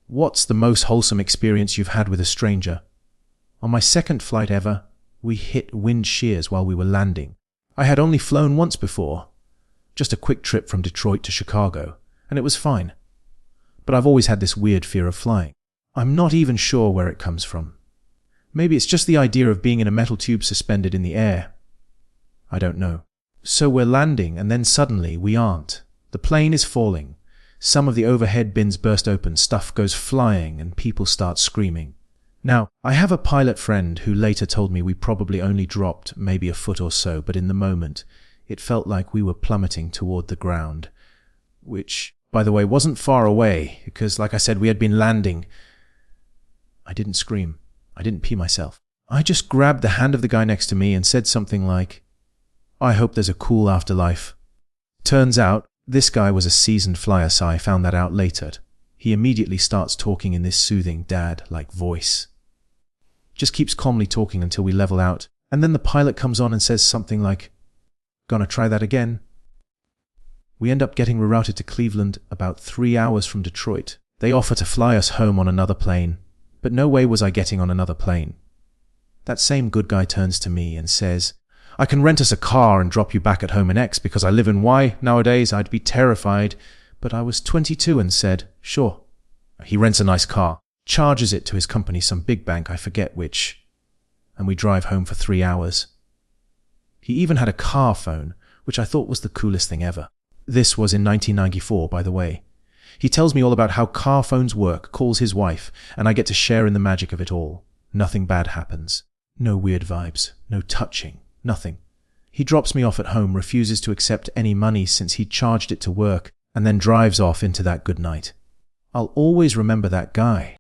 What's the most wholesome experience you've had with a stranger? On my second flight ever, we hit wind shears while we were landing. I had only flown once before, just a quick trip from Detroit to Chicago, and it was fine. But I've always had this weird fear of flying. I'm not even sure where it comes from. Maybe it's just the idea of being in a metal tube suspended in the air. I don't know. So we're landing, and then suddenly we aren't. The plane is falling. Some of the overhead bins burst open, stuff goes flying, and people start screaming. Now, I have a pilot friend who later told me we probably only dropped maybe a foot or so, but in the moment, it felt like we were plummeting toward the ground. Which, by the way, wasn't far away, because, like I said, we had been landing. I didn't scream. I didn't pee myself. I just grabbed the hand of the guy next to me and said something like, "I hope there's a cool afterlife." Turns out, this guy was a seasoned flyer, so I found that out later. He immediately starts talking in this soothing dad-like voice. Just keeps calmly talking until we level out, and then the pilot comes on and says something like, "Gonna try that again?" We end up getting rerouted to Cleveland, about 3 hours from Detroit. They offer to fly us home on another plane, but no way was I getting on another plane. That same good guy turns to me and says, "I can rent us a car and drop you back at home in X because I live in Y. Nowadays, I'd be terrified." But I was 22 and said, "Sure." He rents a nice car, charges it to his company, some big bank, I forget which, and we drive home for 3 hours. He even had a car phone, which I thought was the coolest thing ever. This was in 1994, by the way. He tells me all about how car phones work, calls his wife, and I get to share in the magic of it all. Nothing bad happens. No weird vibes. No touching. Nothing. He drops me off at home, refuses to accept any money since he charged it to work, and then drives off into that good night. I'll always remember that guy.